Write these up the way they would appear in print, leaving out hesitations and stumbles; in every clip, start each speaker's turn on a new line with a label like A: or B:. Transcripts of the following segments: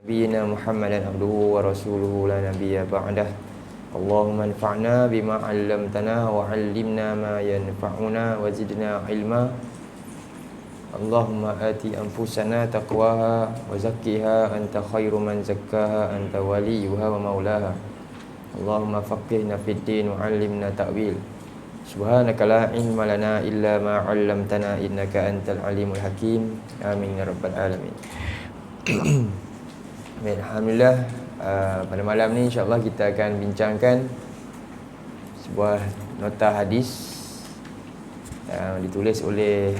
A: نبينا محمدا عبده ورسوله لا نبي بعده اللهم انفعنا بما علمتنا وعلمنا ما ينفعنا وزدنا علما اللهم آت أنفسنا تقواها وزكها أنت خير من زكاها أنت وليها ومولاها اللهم فقهنا في الدين وعلمنا تأويل سبحانك لا علم لنا إلا ما علمتنا إنك أنت العليم الحكيم آمين يا رب العالمين. Alhamdulillah, pada malam ni insya-Allah kita akan bincangkan sebuah nota hadis yang ditulis oleh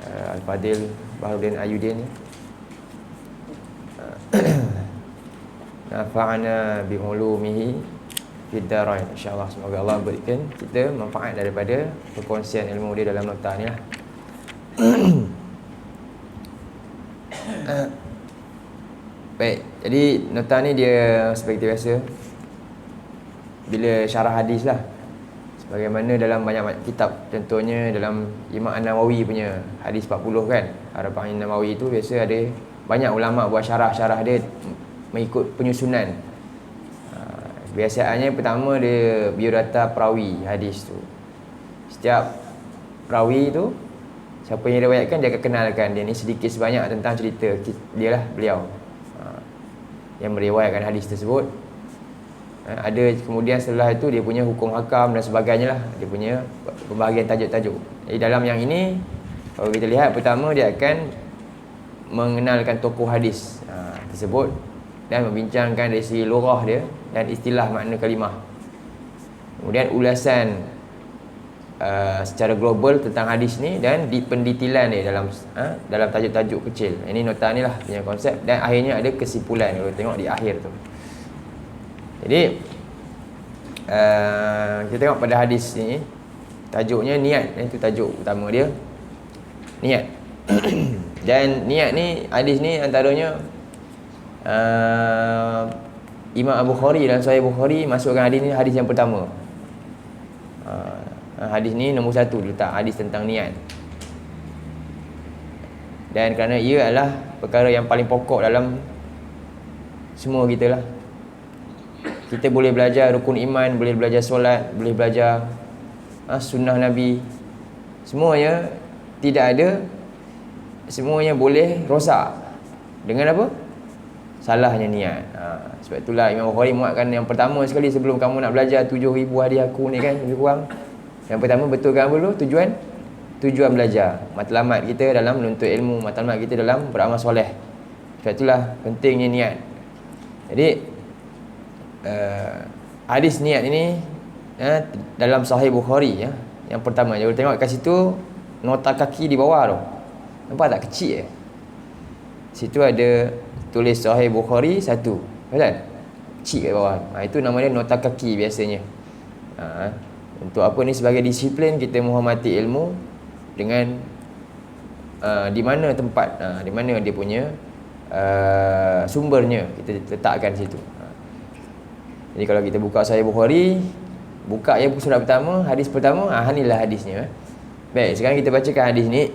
A: Al-Fadil Baharudin Ayyudin. Nafa'ana bi'ulumihi fid darain. Insya-Allah semoga Allah berikan kita manfaat daripada perkongsian ilmu dia dalam nota ni lah. Baik, jadi nota ni dia seperti biasa bila syarah hadis lah, sebagaimana dalam banyak kitab, contohnya dalam Imam An-Nawawi punya hadis 40 kan, Arba'in Nawawi tu biasa ada banyak ulama buat syarah-syarah dia mengikut penyusunan. Biasaannya pertama dia biodata perawi hadis tu. Setiap perawi tu, siapa yang riwayatkan dia akan kenalkan dia ni sedikit sebanyak tentang cerita dia lah, beliau yang meriwayatkan hadis tersebut. Ada kemudian setelah itu dia punya hukum hakam dan sebagainya lah, dia punya pembahagian tajuk-tajuk. Jadi dalam yang ini kalau kita lihat, pertama dia akan mengenalkan tokoh hadis tersebut dan membincangkan dari segi lughah dia dan istilah makna kalimah. Kemudian ulasan secara global tentang hadis ni dan di pendetilan dia dalam tajuk-tajuk kecil. Ini nota ni lah punya konsep, dan akhirnya ada kesimpulan kalau tengok di akhir tu. Jadi kita tengok pada hadis ni, tajuknya niat. Itu tajuk utama dia, niat. Dan niat ni, hadis ni antaranya Imam Al-Bukhari dalam Sahih Bukhari masukkan hadis ni hadis yang pertama. Hadis ni nombor 1 letak hadis tentang niat. Dan kerana ia adalah perkara yang paling pokok dalam semua kita lah. Kita boleh belajar rukun iman, boleh belajar solat, boleh belajar sunnah Nabi. Semuanya tidak ada, semuanya boleh rosak dengan apa? Salahnya niat. Sebab itulah Imam Bukhari muatkan yang pertama sekali sebelum kamu nak belajar 7,000 hadis aku ni kan, lebih kurang. Yang pertama betulkan dulu tujuan belajar. Matlamat kita dalam menuntut ilmu, matlamat kita dalam beramal soleh. Sebab itulah pentingnya niat. Jadi hadis niat ini dalam Sahih Bukhari yang pertama. Jadi tengok kat situ nota kaki di bawah tu. Nampak tak kecil situ ada tulis Sahih Bukhari 1. Betul? Kecil kat bawah. Itu nama dia nota kaki biasanya. Untuk apa ni? Sebagai disiplin kita menghormati ilmu dengan di mana tempat, di mana dia punya sumbernya kita letakkan situ. Jadi kalau kita buka Sahih Bukhari, buka yang surat pertama, hadis pertama, inilah hadisnya. Baik, sekarang kita bacakan hadis ni.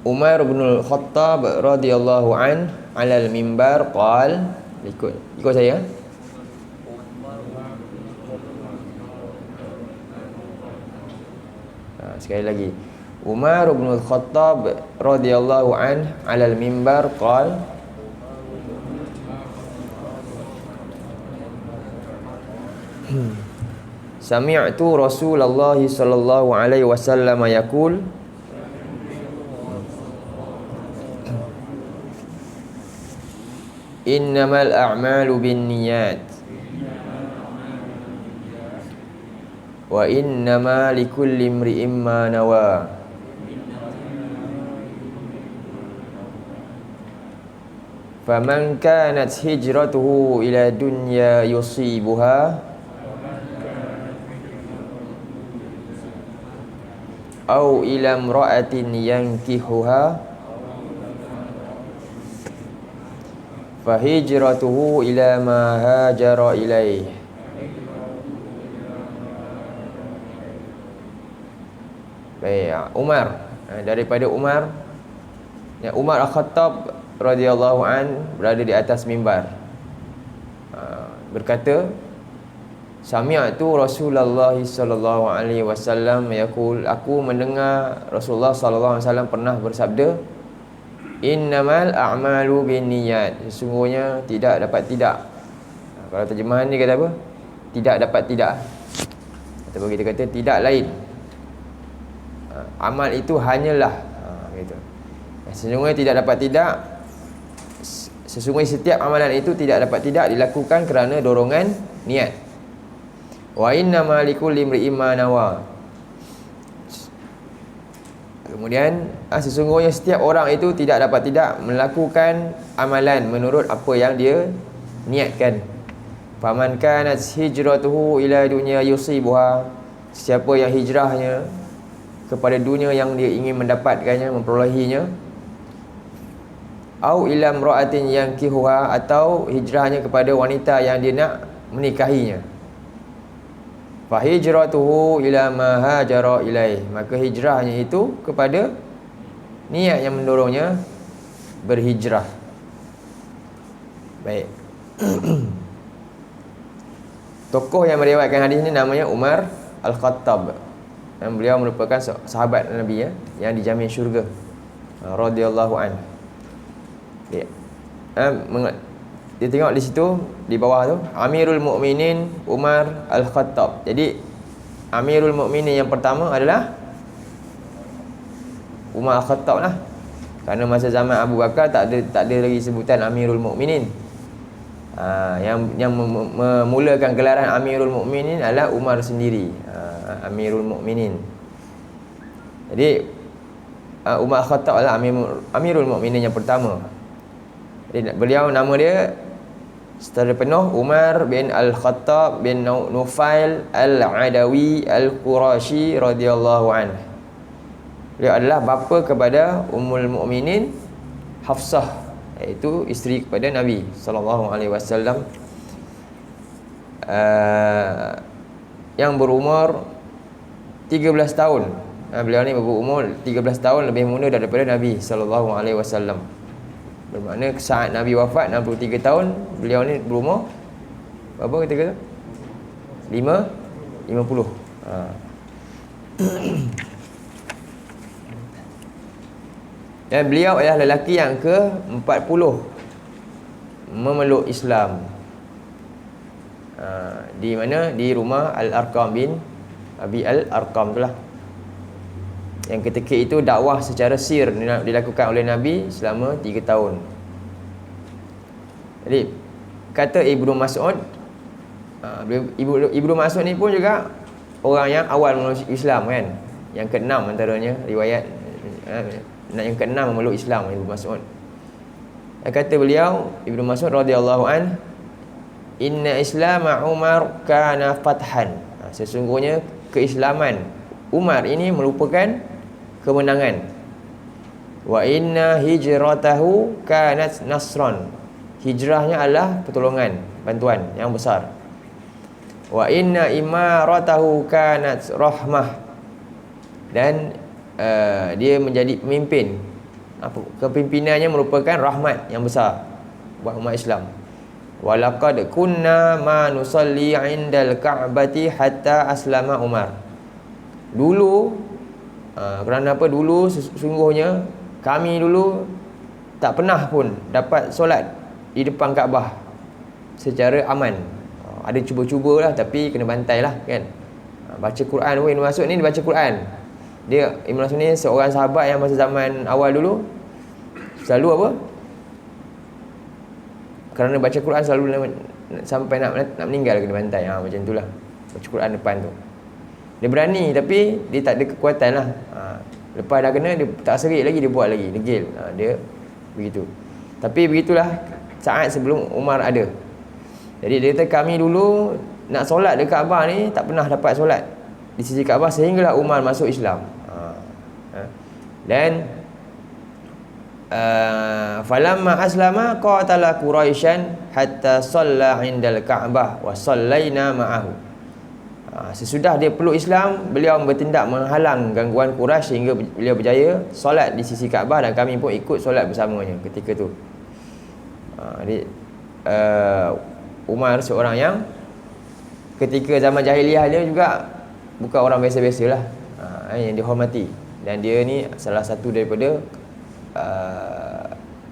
A: Umar bin Al-Khattab radhiyallahu an 'alal mimbar qal, ikut saya. Sekali lagi. Umar bin Al-Khattab radhiyallahu an 'alal mimbar qal, sami'tu Rasulullah sallallahu alaihi wasallam yaqul, innamal a'malu binniyat wa innama likulli imri'in ma nawa. Faman kanat hijratuhu ila dunya yusibuha au ila imra'atin yankihuha fa hijratuhu ila ma hajara ilaih. Baik, Umar, daripada Umar Yang Umar Al-Khattab radhiyallahu an berada di atas mimbar, berkata, sami'tu Rasulullah sallallahu alaihi wasallam yaqul, aku mendengar Rasulullah sallallahu alaihi wasallam pernah bersabda, innamal a'malu binniyat, sesungguhnya tidak dapat tidak. Kalau terjemahan ni kata apa? Tidak dapat tidak. Ataupun kita kata tidak lain. Amal itu hanyalah gitu. Sesungguhnya tidak dapat tidak. Sesungguhnya setiap amalan itu tidak dapat tidak dilakukan kerana dorongan niat. Wa inna malikul limri'in ma nawa. Kemudian sesungguhnya setiap orang itu tidak dapat tidak melakukan amalan menurut apa yang dia niatkan. Faman kanat hijratuhu ila dunya yusibuha, siapa yang hijrahnya kepada dunia yang dia ingin mendapatkannya, memperolehinya, au ila imra'atin yankihuha, atau hijrahnya kepada wanita yang dia nak menikahinya, fa hijratuhu ila ma hajara ilaih, maka hijrahnya itu kepada niat yang mendorongnya berhijrah. Baik. Tokoh yang meriwayatkan hadis ini namanya Umar Al-Khattab, dan beliau merupakan sahabat Nabi yang dijamin syurga radhiyallahu anhu. Okay. Dia tengok di situ di bawah tu, Amirul Mukminin Umar Al-Khattab. Jadi Amirul Mukminin yang pertama adalah Umar Al-Khattab lah. Kerana masa zaman Abu Bakar tak ada lagi sebutan Amirul Mukminin. Yang memulakan gelaran Amirul Mukminin adalah Umar sendiri. Amirul Mukminin. Jadi Umar Al-Khattab adalah Amirul Mukminin yang pertama. Jadi beliau nama dia secara penuh Umar bin Al-Khattab bin Nufail Al-Adawi Al-Qurashi radhiyallahu anhu. Beliau adalah bapa kepada Ummul Mukminin Hafsah, iaitu isteri kepada Nabi sallallahu alaihi wasallam, yang berumur 13 tahun. Beliau ni berumur 13 tahun lebih muda daripada Nabi sallallahu alaihi wasallam. Bermakna saat Nabi wafat 63 tahun, beliau ni berumur berapa kita kata? 50. Dan beliau adalah lelaki yang ke-40 memeluk Islam. Di mana? Di rumah Al-Arqam bin Abi Al-Arqam itulah. Yang ketika itu dakwah secara sir dilakukan oleh Nabi selama 3 tahun. Jadi kata Ibnu Mas'ud, Ibnu Mas'ud ni pun juga orang yang awal memeluk Islam kan. Yang ke-6 antaranya riwayat yang ke-6 memeluk Islam, Ibnu Mas'ud. Kata beliau, Ibnu Mas'ud radhiyallahu an, inna Islam Umar kana fathan. Sesungguhnya keislaman Umar ini merupakan kemenangan. Wa inna hijratahu kanat nasran. Hijrahnya adalah pertolongan, bantuan yang besar. Wa inna imaratahu kanat rahmah. Dan dia menjadi pemimpin. Kepimimpinannya merupakan rahmat yang besar buat umat Islam. Walaqad kunna ma nusalli 'indal Ka'bati hatta aslama Umar. Dulu kerana apa? Dulu sesungguhnya kami dulu tak pernah pun dapat solat di depan Kaabah secara aman. Ada cuba-cubalah tapi kena bantai lah kan. Baca Quran pun, Ibnu Mas'ud ni dia baca Quran. Dia Ibnu Mas'ud ni seorang sahabat yang masa zaman awal dulu selalu apa? Kerana baca Quran selalu sampai nak meninggal kena bantai. Macam itulah. Baca Quran depan tu. Dia berani tapi dia tak ada kekuatan lah. Lepas dah kena dia tak serik lagi, dia buat lagi, degil. Dia begitu. Tapi begitulah saat sebelum Umar ada. Jadi dia kata kami dulu nak solat dekat Kaabah ni tak pernah dapat solat di sisi Kaabah sehinggalah Umar masuk Islam. Dan falamma aslama qatala Quraisyan hatta shalla 'indal Ka'bah wa shallaina ma'ahu. Sesudah dia peluk Islam, beliau bertindak menghalang gangguan Quraisy sehingga beliau berjaya solat di sisi Kaabah, dan kami pun ikut solat bersamanya ketika tu. Jadi Umar seorang yang ketika zaman jahiliah dia juga bukan orang biasa-biasa lah, yang dihormati, dan dia ni salah satu daripada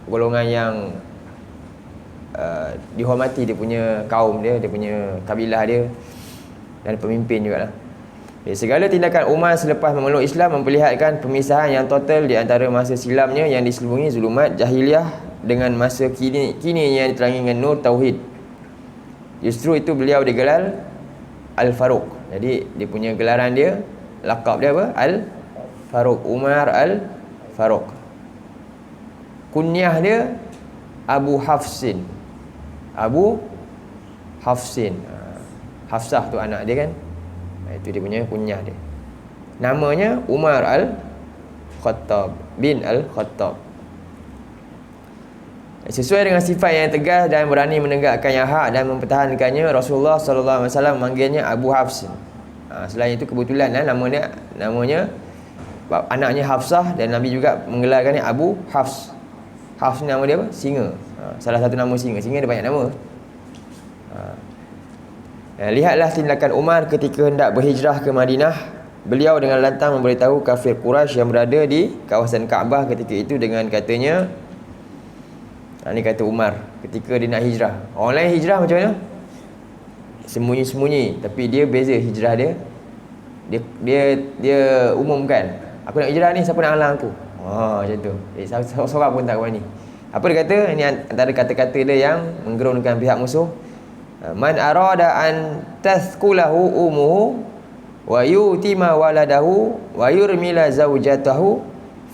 A: golongan yang dihormati, dia punya kaum dia punya kabilah dia, dan pemimpin jugalah. Segala tindakan Umar selepas memeluk Islam memperlihatkan pemisahan yang total di antara masa silamnya yang diselubungi zulumat jahiliah dengan masa kini yang diterangi dengan nur tauhid. Justru itu beliau digelar Al-Faruq. Jadi dia punya gelaran dia, lakab dia apa? Al-Faruq, Umar Al-Faruq. Kunyah dia Abu Hafsin. Hafsah tu anak dia kan. Itu dia punya kunyah dia. Namanya Umar Al-Khattab bin Al-Khattab. Sesuai dengan sifat yang tegas dan berani menegakkan yang hak dan mempertahankannya, Rasulullah sallallahu alaihi wasallam memanggilnya Abu Hafsin. Selain itu kebetulan namanya anaknya Hafsah, dan Nabi juga menggelarkannya Abu Hafs. Hafs nama dia apa? Singa. Salah satu nama singa. Singa ada banyak nama. Lihatlah tindakan Umar ketika hendak berhijrah ke Madinah. Beliau dengan lantang memberitahu kafir Quraisy yang berada di kawasan Kaabah ketika itu dengan katanya, ini kata Umar ketika dia nak hijrah. Orang lain hijrah macam mana? Sembunyi-sembunyi, tapi dia beza hijrah dia. Dia umumkan, aku nak hijrah ni, siapa nak halang aku? Macam tu. Seorang pun tak berani. Apa dia kata? Ini antara kata-kata dia yang menggerunkan pihak musuh. Man arada an tathkulahu umuhu wa yutima waladahu wa yurmila zawjatahu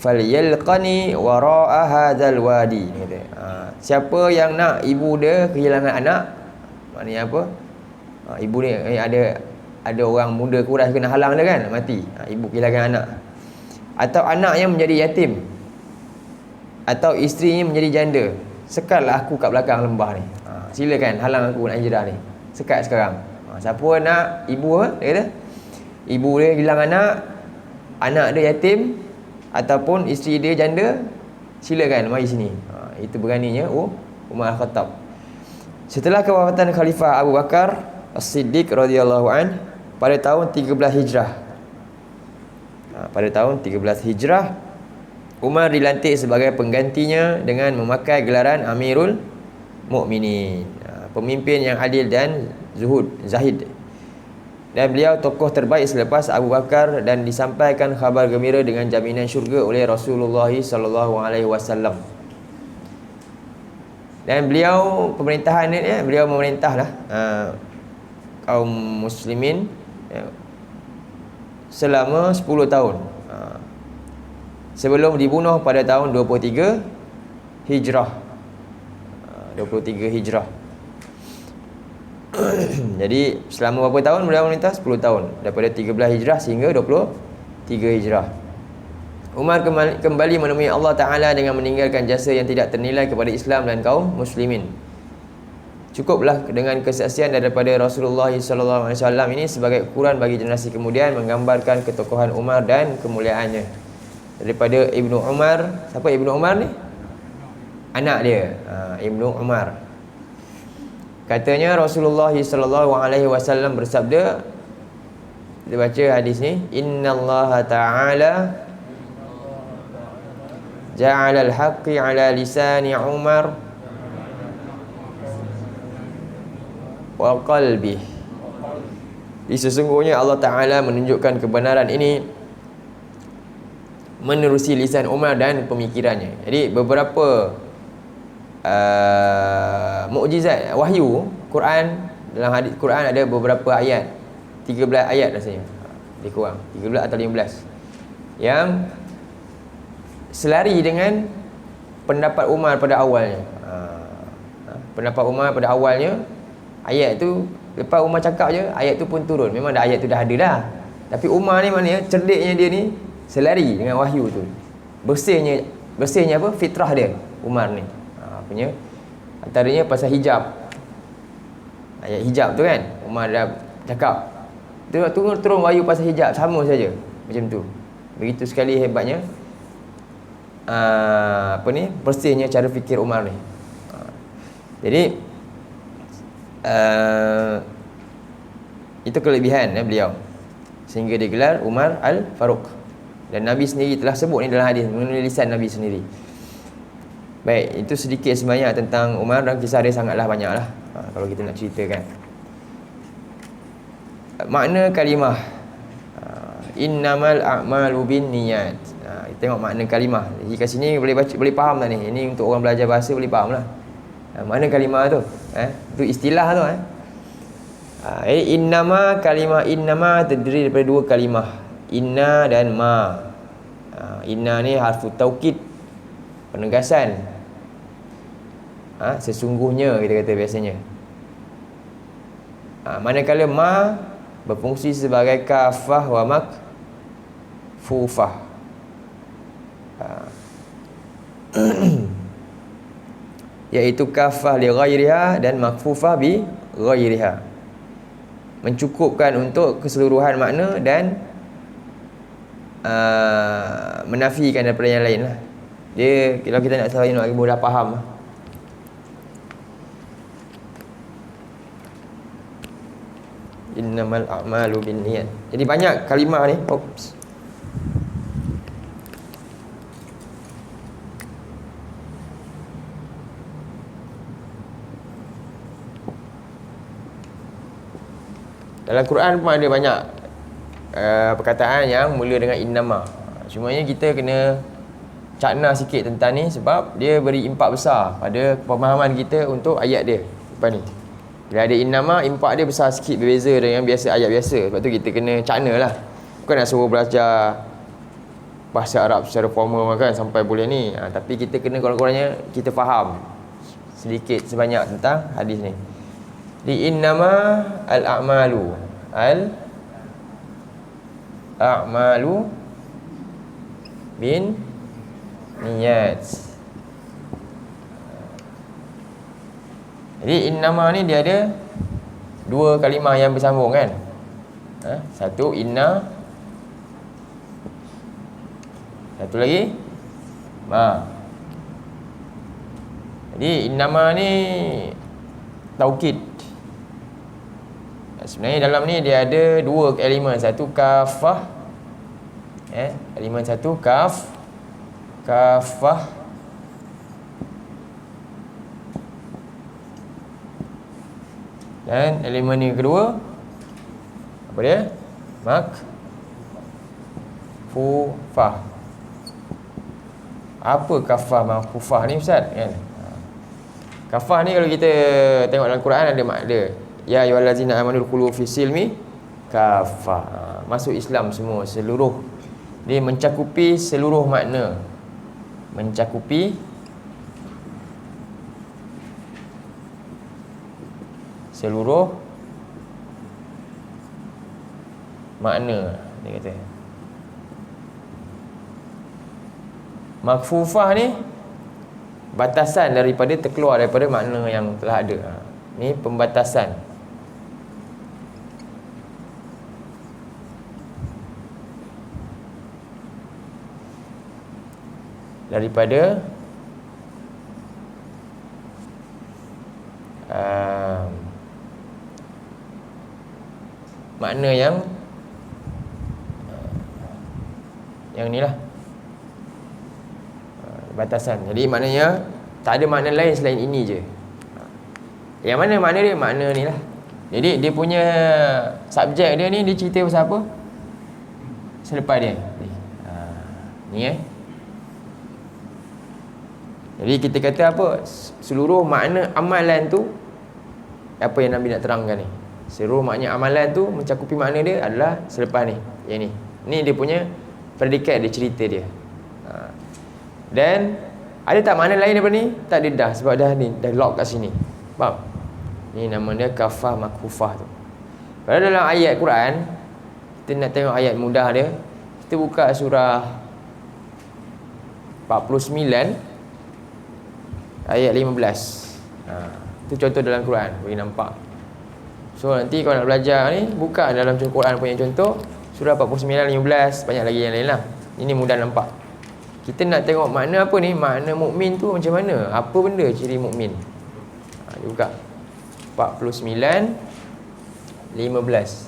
A: falyalqani wara'a hadzal wadi. Siapa yang nak ibu dia kehilangan anak, maknanya apa? Ibu dia ada orang muda Quraisy kena halang dia kan, mati. Ibu kehilangan anak, atau anaknya menjadi yatim, atau isterinya menjadi janda, sekallah aku kat belakang lembah ni. Silakan halang aku nak hijrah ni, sekat sekarang. Siapa nak ibu dia kata, ibu dia hilang anak dia yatim, ataupun isteri dia janda, silakan mari sini. Itu beraninya Umar Al-Khattab. Setelah kewafatan Khalifah Abu Bakar As-Siddiq radhiyallahu an pada tahun 13 Hijrah. Pada tahun 13 Hijrah, Umar dilantik sebagai penggantinya dengan memakai gelaran Amirul Mukminin, pemimpin yang adil dan zahid. Dan beliau tokoh terbaik selepas Abu Bakar, dan disampaikan khabar gembira dengan jaminan syurga oleh Rasulullah sallallahu alaihi wasallam. Dan beliau pemerintahan ni, beliau memerintahlah kaum muslimin selama 10 tahun. Sebelum dibunuh pada tahun 23 Hijrah. 23 Hijrah. Jadi selama berapa tahun beliau memerintah? 10 tahun. Daripada 13 Hijrah sehingga 23 Hijrah. Umar kembali menemui Allah Ta'ala dengan meninggalkan jasa yang tidak ternilai kepada Islam dan kaum muslimin. Cukuplah dengan kesaksian daripada Rasulullah SAW ini sebagai ukuran bagi generasi kemudian, menggambarkan ketokohan Umar dan kemuliaannya. Daripada Ibnu Umar. Siapa Ibnu Umar ni? Anak dia, Ibnu Umar. Katanya Rasulullah SAW bersabda, kita baca hadis ni, innallaha ta'ala ja'ala al-haqqi ala lisani Umar wa qalbih. Sesungguhnya Allah Ta'ala menunjukkan kebenaran ini menerusi lisan Umar dan pemikirannya. Jadi beberapa mukjizat wahyu Quran, dalam hadis Quran ada beberapa ayat, 13 ayat rasanya, lebih kurang 13 atau 15, yang selari dengan pendapat Umar pada awalnya. Pendapat Umar pada awalnya, ayat tu lepas Umar cakap je, ayat tu pun turun. Memang dah ayat tu dah ada dah, tapi Umar ni maknanya cerdiknya dia ni selari dengan wahyu tu. Bersihnya apa? Fitrah dia Umar ni. Punya antaranya pasal hijab. Ayat hijab tu kan Umar dah cakap. turun wahyu pasal hijab, sama saja. Macam tu. Begitu sekali hebatnya persisnya cara fikir Umar ni. Jadi itu kelebihan beliau, sehingga digelar Umar Al-Faruq. Dan Nabi sendiri telah sebut ni dalam hadis melalui lisan Nabi sendiri. Baik, itu sedikit sebanyak tentang Umar, dan kisah dia sangatlah banyak lah kalau kita nak ceritakan. Makna kalimah innamal a'malu binniyat. Kita tengok makna kalimah. Jadi kat sini boleh faham tak ni? Ini untuk orang belajar bahasa boleh faham lah. Makna kalimah tu itu istilah tu innama, kalimah innama terdiri daripada dua kalimah, inna dan ma. Inna ni harfu taukid, penegasan. Sesungguhnya kita kata biasanya. Manakala ma berfungsi sebagai kafah wa makfufah. Iaitu kafah li ghairiha dan makfufah bi ghairiha. Mencukupkan untuk keseluruhan makna dan menafikan daripada yang lain lah. Dia, kalau kita nak tahu, nak mudah faham lah. Innamal a'malu binniyat. Jadi banyak kalimah ni. Dalam Quran pun ada banyak perkataan yang mula dengan innama. Cumanya kita kena cakna sikit tentang ni, sebab dia beri impak besar pada pemahaman kita untuk ayat dia lepas ni. Bila ada innama, impak dia besar sikit, berbeza dengan biasa ayat biasa. Sebab tu kita kena cakna lah. Bukan nak suruh belajar bahasa Arab secara formal kan sampai boleh ni. Tapi kita kena kurang-kurangnya kita faham sedikit sebanyak tentang hadis ni. Di innama al-a'malu bin niyat. Jadi innama ni dia ada dua kalimah yang bersambung kan. Satu inna, satu lagi ma. Jadi innama ni taukid. Sebenarnya dalam ni dia ada dua elemen. Satu kafah, elemen satu kafah, dan elemen yang kedua apa dia? Makfufah. Apa kafah makfufah ni Ustaz kan? Kafah ni kalau kita tengok dalam Quran ada makna. Ya ayyuhallazina amanu dkhulu fis silmi kafah. Masuk Islam semua, seluruh. Dia mencakupi seluruh makna. Mencakupi seluruh makna, dia kata. Makfufah ni batasan daripada terkeluar daripada makna yang telah ada. Ni pembatasan. Daripada makna yang ni lah, batasan. Jadi maknanya tak ada makna lain selain ini je. Yang mana makna dia? Makna ni lah. Jadi dia punya subjek dia ni, dia cerita pasal apa? Selepas dia ni Jadi kita kata apa? Seluruh makna amalan tu, apa yang Nabi nak terangkan ni, seluruh makna amalan tu mencakupi makna dia adalah selepas ni. Yang ni, ni dia punya predikat, dia cerita dia. Dan ada tak makna lain daripada ni? Tak ada dah, sebab dah ni dah lock kat sini. Faham? Ni nama dia kafah makfufah tu. Kalau dalam ayat Quran, kita nak tengok ayat mudah dia, kita buka surah 49 ayat 15. Itu contoh dalam Quran, boleh nampak. So nanti kalau nak belajar ni, buka dalam Quran punya contoh surah 49, 15, banyak lagi yang lain lah. Ini mudah nampak. Kita nak tengok makna apa ni, makna mukmin tu macam mana, apa benda ciri mukmin. Juga 49, 15.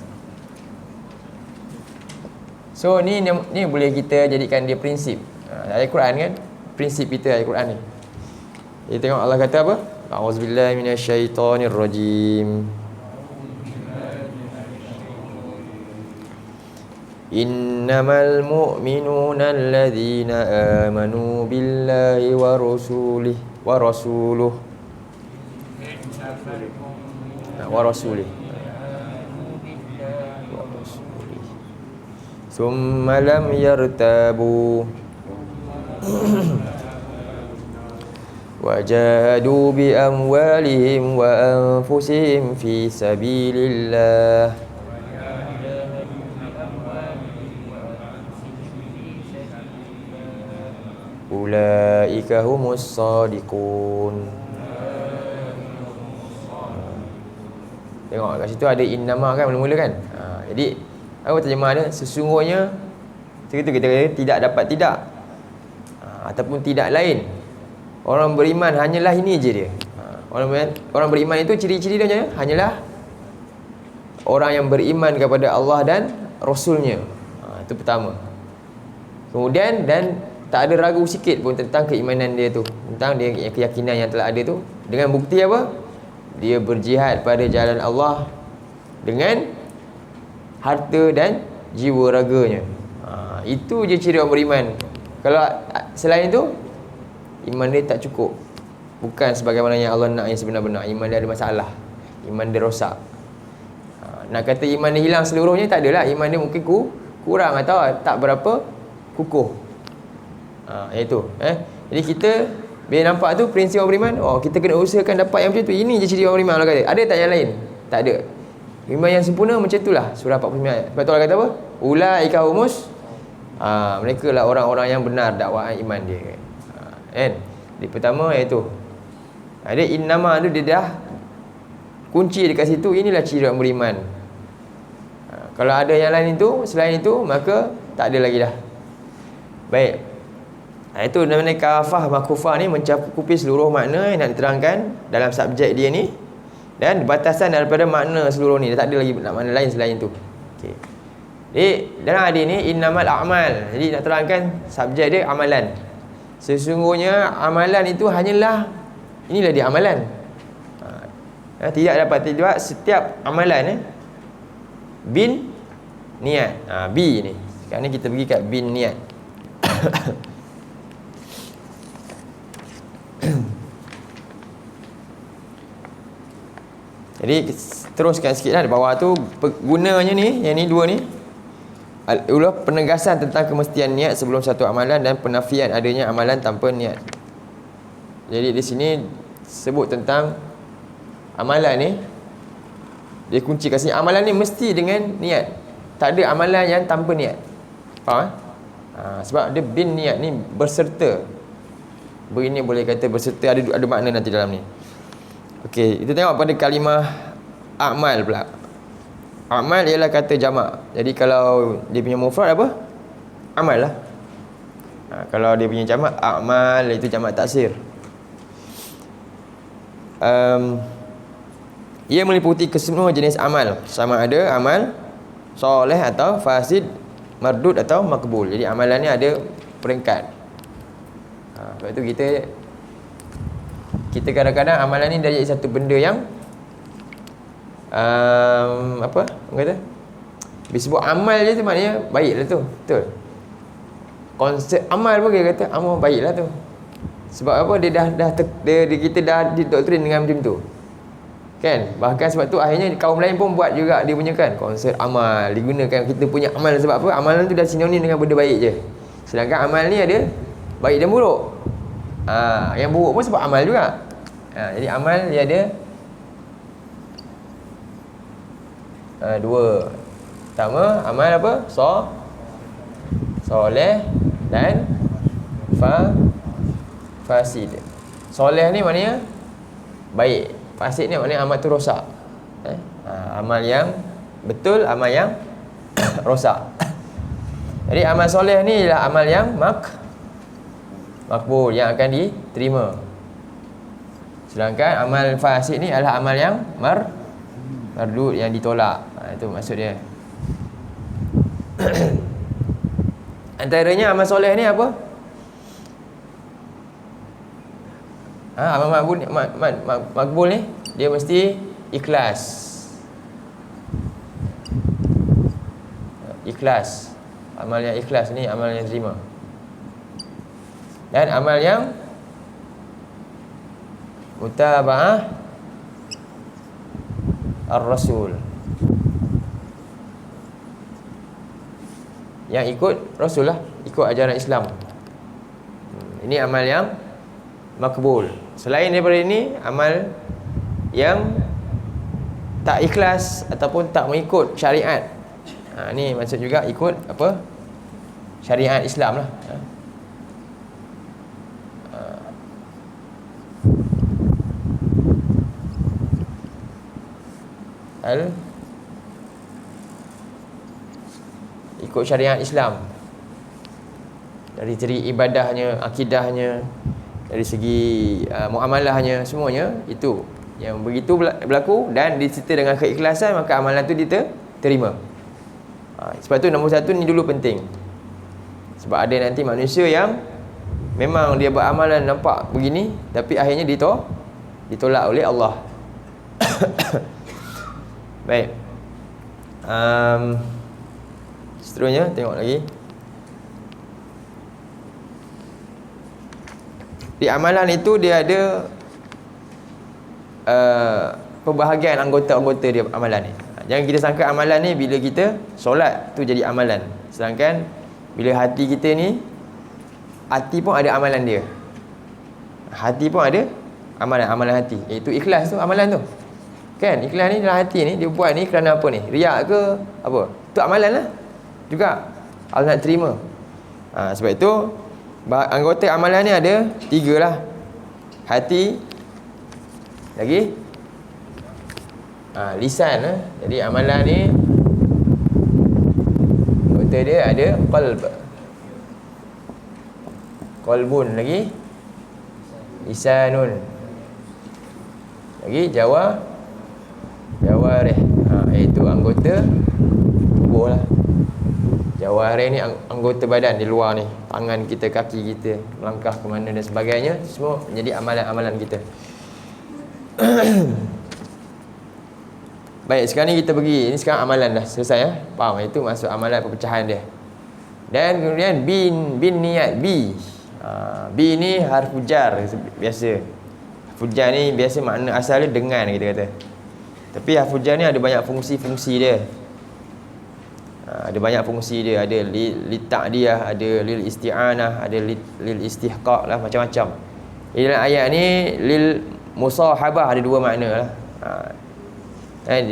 A: So ni boleh kita jadikan dia prinsip. Ayat Quran kan, prinsip kita ayat Quran ni. Kita tengok Allah kata apa? A'udzubillahi minasyaitonirrajim. Innamal mu'minuna alladhina amanu billahi wa rasuluh. Summa lam yartabu wajahadu bi amwalihim wa anfusihim fi sabilillah ulaika humus shadiqun. Tengok kat situ ada innama kan, mula-mula kan. Jadi apa terjemah dia? Sesungguhnya kita kata tidak dapat tidak, ataupun tidak lain. Orang beriman hanyalah ini je dia. Orang beriman itu ciri-ciri dia hanyalah orang yang beriman kepada Allah dan Rasulnya. Itu pertama. Kemudian dan tak ada ragu sikit pun tentang keimanan dia tu, tentang dia keyakinan yang telah ada tu. Dengan bukti apa? Dia berjihad pada jalan Allah dengan harta dan jiwa raganya. Itu je ciri orang beriman. Kalau selain itu, iman dia tak cukup. Bukan sebagaimana yang Allah nak yang sebenar-benar. Iman dia ada masalah, iman dia rosak. Nak kata iman dia hilang seluruhnya, tak adalah. Iman dia mungkin kurang atau tak berapa kukuh. Itu jadi kita bila nampak tu prinsip orang beriman, kita kena usahakan dapat yang macam tu. Ini je ciri orang beriman. Allah kata. Ada tak yang lain? Tak ada. Iman yang sempurna macam itulah surah 49. Sebab tu Allah kata apa? Ulaika humus, mereka lah orang-orang yang benar dakwaan iman dia. Kan? Jadi pertama iaitu ada innama tu, dia dah kunci dekat situ. Inilah ciri orang beriman. Kalau ada yang lain itu, selain itu, maka tak ada lagi dah. Baik. Itu namanya kafah makufah ni mencakupi seluruh makna yang nak diterangkan dalam subjek dia ni, dan batasan daripada makna seluruh ni. Tak ada lagi makna lain selain tu. Okey. Jadi dalam hadis ni innamal a'mal. Jadi nak terangkan subjek dia amalan. Sesungguhnya amalan itu hanyalah, inilah dia amalan. Tidak dapat tidak setiap amalan bin niat. B ni. Sekarang ni kita pergi kat bin niat. Jadi teruskan sikitlah di bawah tu gunanya ni, yang ni dua ni. Adalah penegasan tentang kemestian niat sebelum satu amalan dan penafian adanya amalan tanpa niat. Jadi di sini sebut tentang amalan ni. Dia kunci kat sini, amalan ni mesti dengan niat. Tak ada amalan yang tanpa niat. Faham? Sebab dia bin niat ni berserta. Begini boleh kata berserta, ada makna nanti dalam ni. Okey, kita tengok pada kalimah a'mal pula. A'mal ialah kata jamak. Jadi kalau dia punya mufrad apa? Amal lah. Kalau dia punya jamak, a'mal, itu jamak taksir. Ia meliputi kesemua jenis amal, sama ada amal soleh atau fasid, mardud atau makbul. Jadi amalan ni ada peringkat. Sebab itu kita kadang-kadang amalan ni dah jadi satu benda yang apa orang kata, disebut amal je tu maknanya baiklah tu. Betul. Konsep amal pun dia kata amal baiklah tu. Sebab apa? Kita dah didoktrin dengan macam tu. Kan? Bahkan sebab tu akhirnya kaum lain pun buat juga dia punya kan konsep amal digunakan kita punya amal. Sebab apa? Amalan tu dah sinonim dengan benda baik je. Sedangkan amal ni ada baik dan buruk. Yang buruk pun sebab amal juga. Jadi amal dia ada dua. Pertama, amal apa? Soleh dan fasid. Soleh ni maknanya baik, fasid ni maknanya amal tu rosak. Amal yang betul, amal yang rosak. Jadi amal soleh ni ialah amal yang makbul, yang akan diterima. Sedangkan amal fasik ni adalah amal yang mardud, yang ditolak. Itu maksud dia. Antaranya amal soleh ni apa? Amal makbul ni dia mesti ikhlas. Ikhlas. Amal yang ikhlas ni amal yang terima. Dan amal yang mutaba'ah ar-rasul, yang ikut Rasul lah, ikut ajaran Islam. Ini amal yang makbul. Selain daripada ini, amal yang tak ikhlas ataupun tak mengikut syariat, ni maksud juga ikut apa? Syariat Islam lah. Ikut syariat Islam dari segi ibadahnya, akidahnya, dari segi muamalahnya, semuanya itu yang begitu berlaku dan disertai dengan keikhlasan, maka amalan tu diterima. Sebab tu nombor satu ni dulu penting. Sebab ada nanti manusia yang memang dia beramalan nampak begini, tapi akhirnya ditolak oleh Allah. Baik. Seterusnya tengok lagi. Di amalan itu dia ada pembahagian anggota-anggota dia amalan ni. Jangan kita sangka amalan ni bila kita solat tu jadi amalan. Sedangkan bila hati kita ni, hati pun ada amalan dia. Hati pun ada amalan hati, iaitu ikhlas tu amalan tu. Kan, ikhlas ni dalam hati ni, dia buat ni kerana apa ni? Riak ke apa? Tu amalan lah juga. Allah nak terima. Sebab itu anggota amalan ni ada 3 lah. Hati, lagi lisan lah. Jadi amalan ni anggota dia ada qalbun, lagi lisanun, lagi jawarih. Iaitu anggota tubuh lah. Jawarih ni anggota badan di luar ni, tangan kita, kaki kita, melangkah ke mana dan sebagainya, semua menjadi amalan-amalan kita. Baik, sekarang ni kita pergi. Ini sekarang amalan dah selesai ya. Faham? Itu masuk amalan perpecahan dia. Dan kemudian bin niat bi. Bi ni harfu jar biasa. Harfu jar ni biasa makna asal dia dengan, kita kata. Tapi harfu jar ni ada banyak fungsi-fungsi dia. Ada banyak fungsi dia. Ada li ta'diyah, ada lil isti'anah, ada lil istihqaq lah, macam-macam. Dalam ayat ni lil musahabah ada 2 makna lah.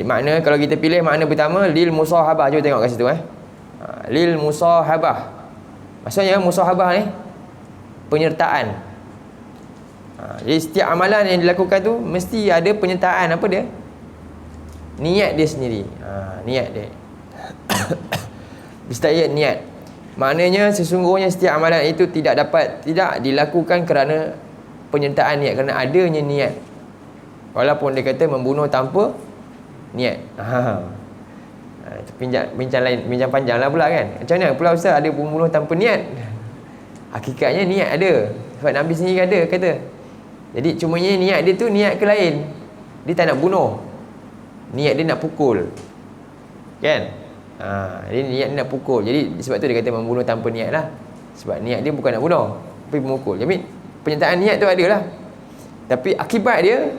A: Makna kalau kita pilih makna pertama lil musahabah, cuba tengok kat situ lil musahabah. Maksudnya musahabah ni penyertaan. Jadi setiap amalan yang dilakukan tu mesti ada penyertaan apa dia? Niat dia sendiri. Niat dia. Mesti niat. Maknanya sesungguhnya setiap amalan itu tidak dilakukan kerana penyertaan niat, kerana adanya niat. Walaupun dia kata membunuh tanpa niat. Bincang panjang lah pula kan. Macam mana pula Ustaz ada membunuh tanpa niat? Hakikatnya niat ada. Sebab Nabi sendiri ada kata. Jadi cumanya niat dia tu niat ke lain. Dia tak nak bunuh. Niat dia nak pukul. Kan? Jadi niat dia nak pukul. Jadi sebab tu dia kata membunuh tanpa niat lah. Sebab niat dia bukan nak bunuh, tapi memukul. Jadi penyertaan niat tu ada lah. Tapi akibat dia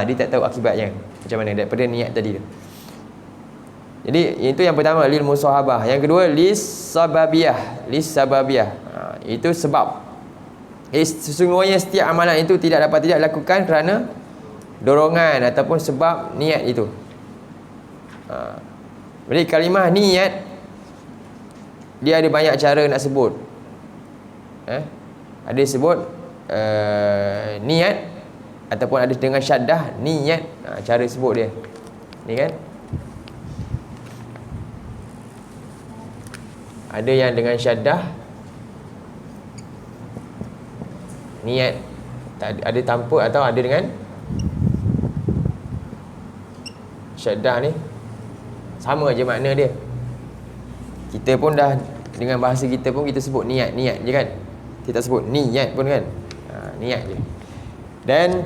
A: dia tak tahu akibatnya macam mana daripada niat tadi tu. Jadi itu yang pertama lil musahabah. Yang kedua lis sababiyah. Itu sebab. Sesungguhnya setiap amalan itu tidak dilakukan kerana dorongan ataupun sebab niat itu. Jadi kalimah niat dia ada banyak cara nak sebut. Ada sebut niat ataupun ada dengan syaddah, niat. Cara sebut dia ni kan, ada yang dengan syaddah niat, ada tanpa, atau ada dengan syaddah ni sama je makna dia. Kita pun dah dengan bahasa kita pun kita sebut niat je kan, kita tak sebut niat pun kan, niat je. Dan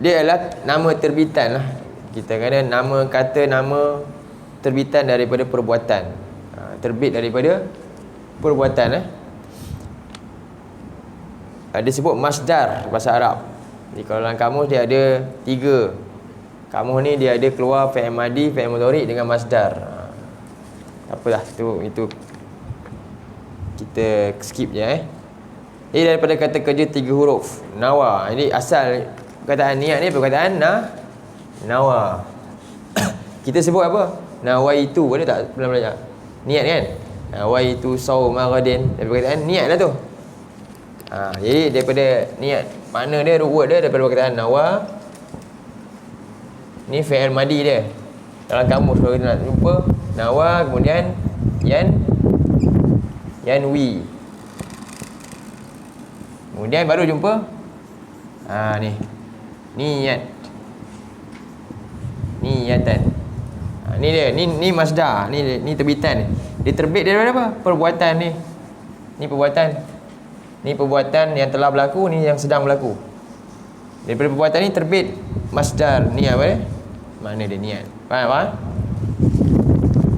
A: dia adalah nama terbitan lah, kita kata nama kata nama terbitan daripada perbuatan, terbit daripada perbuatan. Dia sebut masdar bahasa Arab. Jadi kalau dalam kamus dia ada 3 kamus ni, dia ada keluar fi'il madi, fi'il mudhari dengan masdar. Tak apalah, itu kita skip je Ini daripada kata kerja 3 huruf nawa. Jadi asal perkataan niat ni perkataan nawa. Kita sebut apa? Nawaitu, ada tak pernah belajar? Niat kan? Nawaitu sauma ghadin. Dari perkataan niat lah tu. Jadi daripada niat, makna dia, root word dia daripada perkataan nawa. Ni fi'il madi dia. Dalam kamus kalau kita nak jumpa nawa, kemudian yanwi. Kemudian baru jumpa ni niat, niatan. Ni dia, ni masdar, ni terbitan. Dia terbit daripada apa? Perbuatan ni. Ni perbuatan. Ni perbuatan yang telah berlaku, ni yang sedang berlaku. Daripada perbuatan ni terbit masdar. Ni apa dia? Makna dia niat. Faham?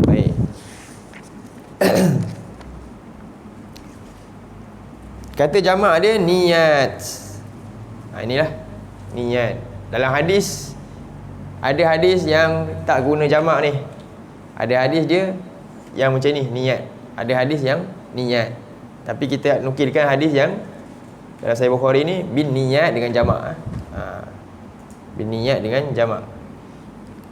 A: Baik. Kata jamak dia niat. Inilah niat. Dalam hadis, ada hadis yang tak guna jamak ni. Ada hadis dia yang macam ni, niat. Ada hadis yang niat. Tapi kita nukilkan hadis yang dalam Sahih Bukhari ni bin niat dengan jamak. Bin niat dengan jamak.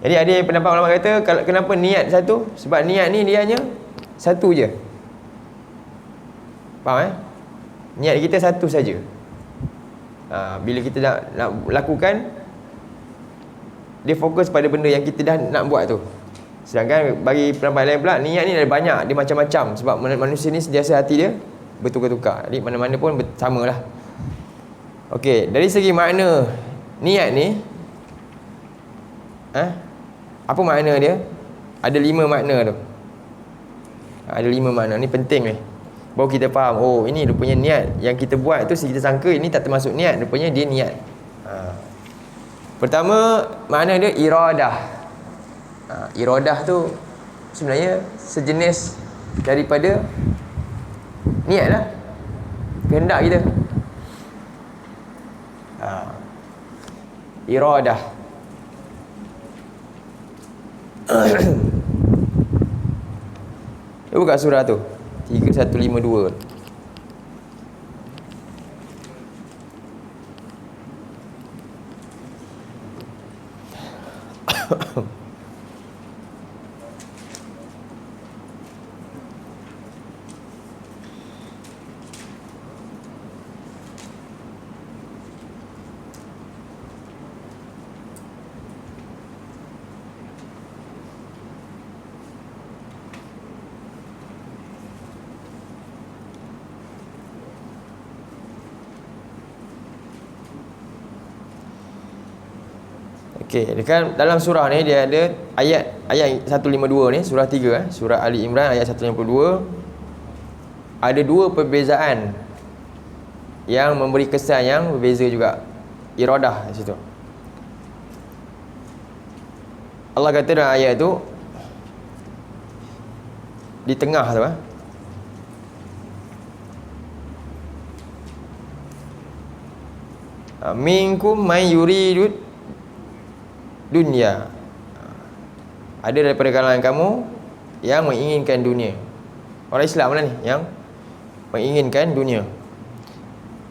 A: Jadi ada yang pendapat ulama kata, kenapa niat satu? Sebab niat ni dia hanya satu je. Faham Niat kita satu saja. Bila kita nak lakukan, dia fokus pada benda yang kita dah nak buat tu. Sedangkan bagi pendapat lain pula, niat ni ada banyak, dia macam-macam. Sebab manusia ni sentiasa hati dia bertukar-tukar. Jadi mana-mana pun sama lah. Okey, dari segi makna niat ni, apa makna dia? Ada 5 makna tu. Ada 5 makna. Ni penting ni. Baru kita faham, oh ini rupanya niat. Yang kita buat tu, kita sangka ini tak termasuk niat, rupanya dia niat. Pertama, makna dia iradah. Iradah tu sebenarnya sejenis daripada niat lah, kehendak kita. Iradah. Buka surah tu 3152. Okey, dekat dalam surah ni dia ada ayat 152 ni, surah 3 surah Ali Imran ayat 152. Ada 2 perbezaan yang memberi kesan yang berbeza juga. Iradah di situ. Allah kata dalam ayat tu, di tengah tu minkum may yuridud dunia. Ada daripada kalangan kamu yang menginginkan dunia. Orang Islam lah ni yang menginginkan dunia.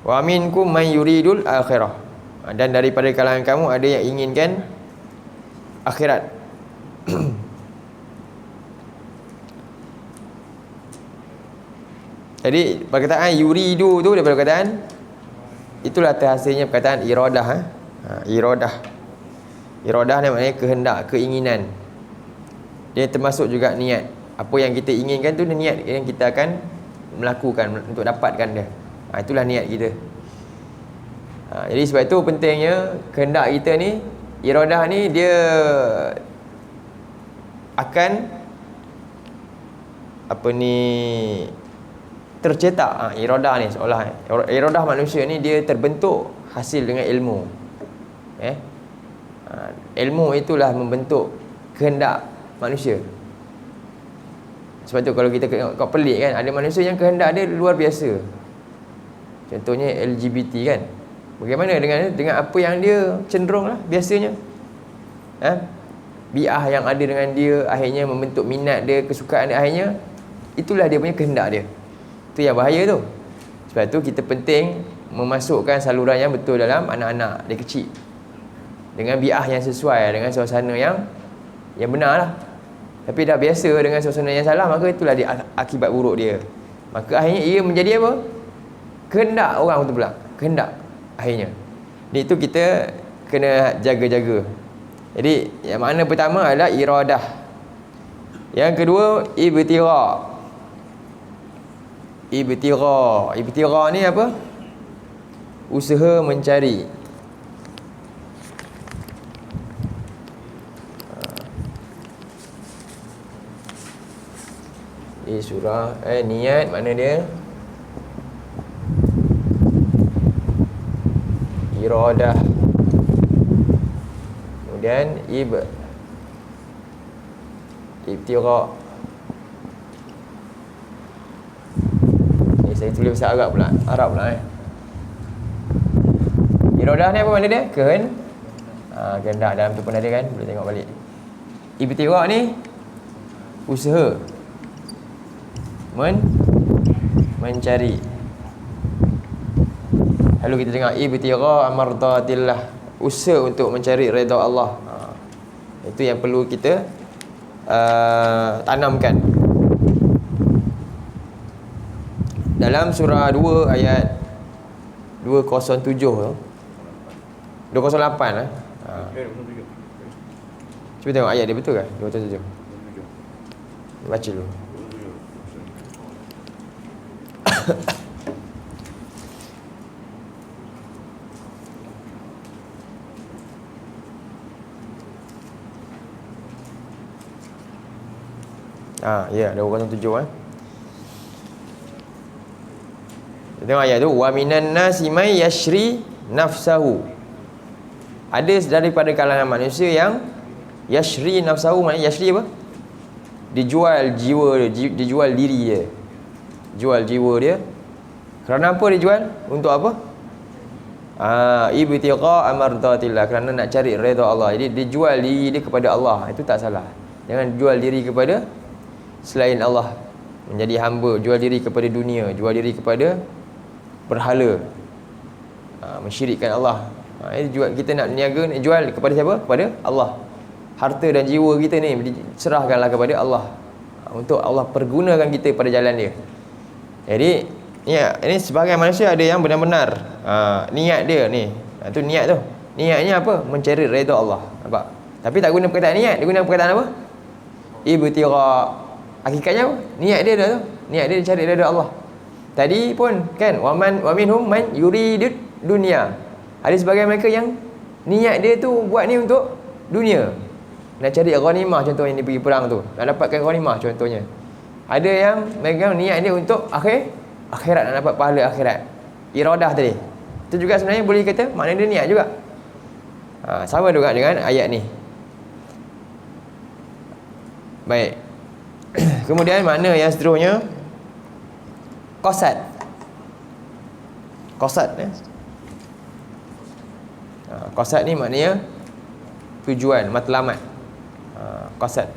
A: Wa minkum may yuridul akhirah. Dan daripada kalangan kamu ada yang inginkan akhirat. Jadi perkataan yuridu tu daripada perkataan itulah terhasilnya perkataan iradah. Iradah ni maknanya kehendak, keinginan. Dia termasuk juga niat. Apa yang kita inginkan tu dia niat yang kita akan melakukan untuk dapatkan dia. Itulah niat kita. Jadi sebab itu pentingnya kehendak kita ni, iradah ni dia akan tercetak. Iradah ni seolah iradah manusia ni dia terbentuk hasil dengan ilmu. Ilmu itulah membentuk kehendak manusia. Sebab tu kalau kita tengok kau pelik kan, ada manusia yang kehendak dia luar biasa. Contohnya LGBT kan. Bagaimana dengan apa yang dia cenderung lah biasanya. Bi'ah yang ada dengan dia akhirnya membentuk minat dia, kesukaan dia, akhirnya itulah dia punya kehendak dia. Itu yang bahaya tu. Sebab tu kita penting memasukkan saluran yang betul dalam anak-anak dia kecil, dengan bi'ah yang sesuai, dengan suasana yang benar lah. Tapi dah biasa dengan suasana yang salah, maka itulah dia akibat buruk dia. Maka akhirnya ia menjadi apa? Kehendak orang tu pula. Kehendak akhirnya. Jadi itu kita kena jaga-jaga. Jadi yang makna pertama adalah iradah. Yang kedua ibtira. Ibtira ni apa? Usaha mencari. Surah niat makna dia iradah. Kemudian ibtira. Saya tulis bahasa Arab pula. Iradah ni apa makna dia? Kehendak. Dalam tu pun ada kan, boleh tengok balik. Ibtira ni usaha mencari. Lalu kita dengar ibtigha amardatillah, usaha untuk mencari redha Allah. Itu yang perlu kita tanamkan. Dalam surah 2 ayat 207 tu, 208 cuba tengok ayat dia betul ke? 207. Baca dulu. Ya, 207 Tengok ayat tu, wa minan nasi may yashri nafsahu. Ada daripada kalangan manusia yang yashri nafsahu, maknanya yashri apa? Dijual jiwa dia, dijual diri dia. Jual jiwa dia. Kerana apa dijual? Untuk apa? Ibtigha amardatillah, kerana nak cari redha Allah. Jadi dijual diri dia kepada Allah. Itu tak salah. Jangan jual diri kepada selain Allah, menjadi hamba, jual diri kepada dunia, jual diri kepada berhala, mensyirikkan Allah. Kita nak niaga, nak jual kepada siapa? Kepada Allah. Harta dan jiwa kita ni serahkanlah kepada Allah, untuk Allah pergunakan kita pada jalan dia. Jadi ini sebagai manusia ada yang benar-benar niat dia ni. Itu niat tu. Niatnya apa? Mencari redha Allah. Nampak? Tapi tak guna perkataan niat, dia guna perkataan apa? Ibtigha. Hakikatnya apa? Niat dia dah tu. Niat dia cari redha Allah. Tadi pun kan, wa minhum man yuridud dunya. Ada sebagian mereka yang niat dia tu buat ni untuk dunia. Nak cari ghanimah contohnya, dia pergi perang tu, nak dapatkan ghanimah contohnya. Ada yang mereka niat dia untuk akhirat, nak dapat pahala akhirat. Iradah tadi. Itu juga sebenarnya boleh kata makna dia niat juga. Sama juga dengan ayat ni. Baik. Kemudian makna yang seterusnya qasad. Qasad ni maknanya tujuan, matlamat. Qasad.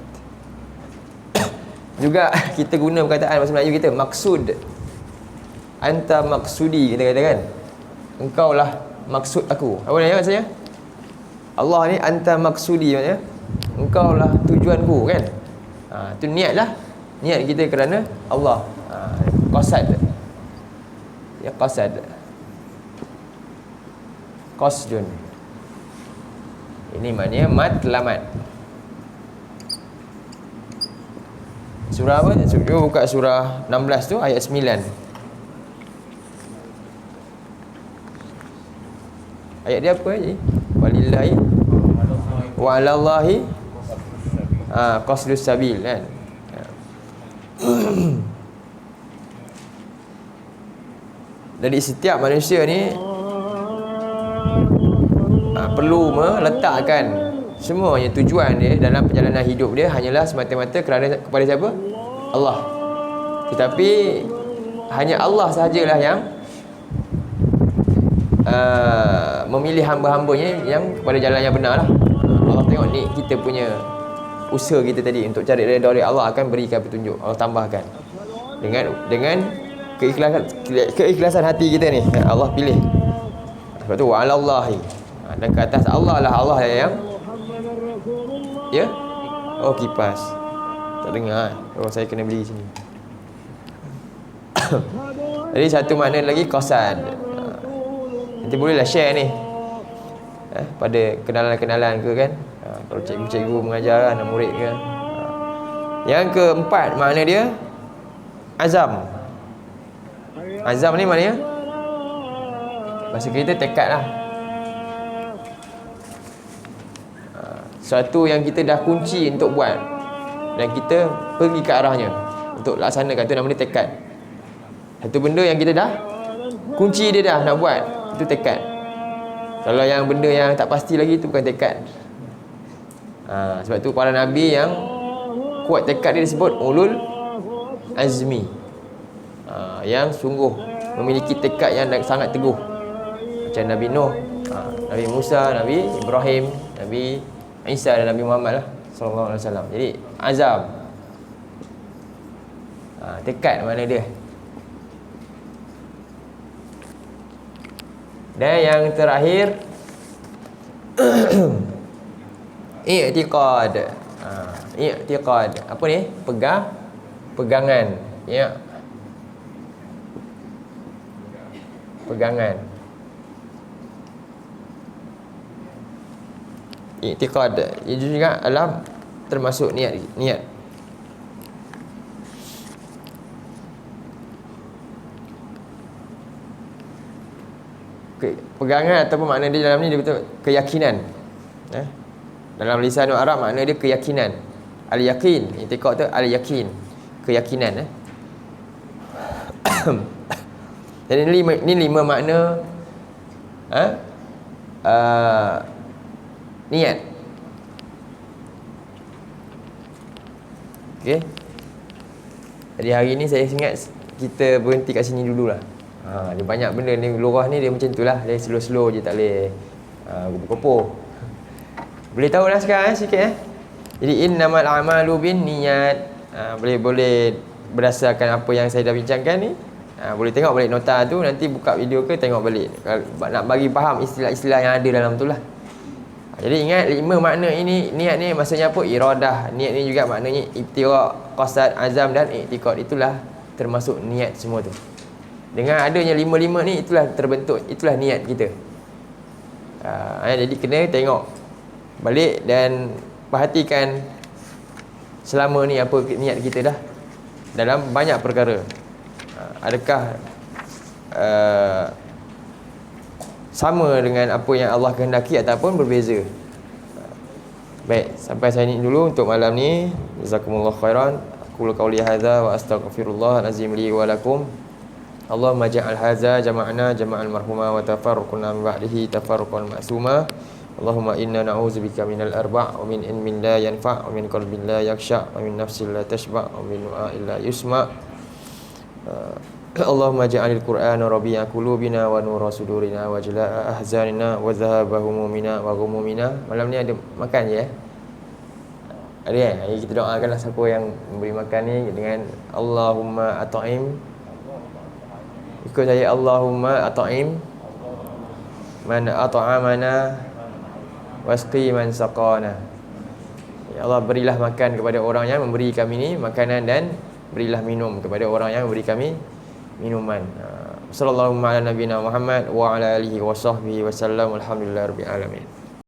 A: Juga kita guna perkataan bahasa Melayu kita, maksud. Anta maksudi, kita kata kan. Engkau lah maksud aku. Apa dia maksudnya? Allah ni anta maksudi, maknanya engkau lah tujuanku kan. Itu niat lah. Niat kita kerana Allah. Qasad. Ya, qasad. qasdun. Ini maknanya matlamat. Surah apa? Cuba buka surah 16 tu ayat 9. Ayat dia apa je? Walillahi wa 'alallahi qasdus sabil kan. Jadi setiap manusia ni perlu meletakkan semuanya tujuan dia dalam perjalanan hidup dia hanyalah semata-mata kerana kepada siapa? Allah. Tetapi hanya Allah sahajalah yang memilih hamba-hambanya yang kepada jalan yang benar lah. Allah tengok ni kita punya usaha kita tadi untuk cari redha dari Allah, akan berikan petunjuk. Allah tambahkan dengan keikhlasan hati kita ni, Allah pilih. Sebab tu wa'alallahi, dan ke atas Allah lah, Allah yang ya. Oh, kipas tak dengar. Oh, saya kena beli sini. Jadi satu makna lagi qasad. Nanti bolehlah share ni pada kenalan-kenalan ke kan, kalau cikgu-cikgu mengajar anak murid ke. Yang keempat makna dia azam. Azam ni maknanya bahasa kita tekad lah. Sesuatu yang kita dah kunci untuk buat dan kita pergi ke arahnya untuk laksanakan, tu namanya tekad. Satu benda yang kita dah kunci dia dah nak buat, itu tekad. Kalau yang benda yang tak pasti lagi, itu bukan tekad. Sebab tu para nabi yang kuat tekad dia disebut ulul azmi, yang sungguh memiliki tekad yang sangat teguh. Macam Nabi Nuh, Nabi Musa, Nabi Ibrahim, Nabi Isa dan Nabi Muhammad lah sallallahu alaihi wasallam. Jadi azam, tekad mana dia. Dan yang terakhir i'tiqad. I'tiqad apa ni? Pegangan. Ya. Pegangan. I'tiqad itu juga adalah termasuk niat. Pegangan ataupun makna dia dalam ni dia betul keyakinan. Dalam lisan Arab makna dia keyakinan. Al-yaqin, i'tiqad tu al-yaqin, keyakinan. Jadi ini lima makna niat. Okey. Jadi hari ni saya ingat kita berhenti kat sini dululah. Dia banyak benda ni, lurah ni dia macam tu lah. Dia slow-slow je, tak boleh kupu-kupu. Boleh tahu dah sekarang sikit Jadi innamal a'malu bin niyat. Boleh berdasarkan apa yang saya dah bincangkan ni, boleh tengok balik nota tu, nanti buka video ke tengok balik, nak bagi faham istilah-istilah yang ada dalam tu lah. Jadi ingat 5 makna ini. Niat ni maksudnya apa? Iradah. Niat ni juga maknanya ibtigha, qasad, azam dan i'tiqad. Itulah termasuk niat semua tu. Dengan adanya 5-5 ni, itulah terbentuk, itulah niat kita. Jadi kena tengok balik dan perhatikan selama ni apa niat kita dah dalam banyak perkara. Adakah sama dengan apa yang Allah kehendaki ataupun berbeza. Baik, sampai sini dulu untuk malam ni. Jazakumullah khairan. Aqulu qawli hadza wa astaghfirullahal azim li wa lakum. Allahumma ja'al hadza jama'na jama'al marhuma wa tafarruqna min ba'dihi tafarruqan ma'suma. Allahumma inna na'udzubika minal arba' wa min ilmin la yanfa' wa min qalbin la yakhsha' wa min nafsin la tashba' wa min du'a'in la yusma'. Allahumma ja'alil Qur'ana rabi'a qulubina wa nura sudurina wa jalaa ahzanina wa dhahaba humumina wa ghumumina. Malam ni ada makan je Ada Jadi kita doakanlah siapa yang memberi makan ni dengan Allahumma at'im. Ikut saya, Allahumma at'im man at'amana wasqi man saqana. Ya Allah, berilah makan kepada orang yang memberi kami ni makanan, dan berilah minum kepada orang yang memberi kami minuman. Sallallahu ala nabiyina Muhammad wa ala alihi wa sahbihi wasallam. Alhamdulillahirabbil alamin.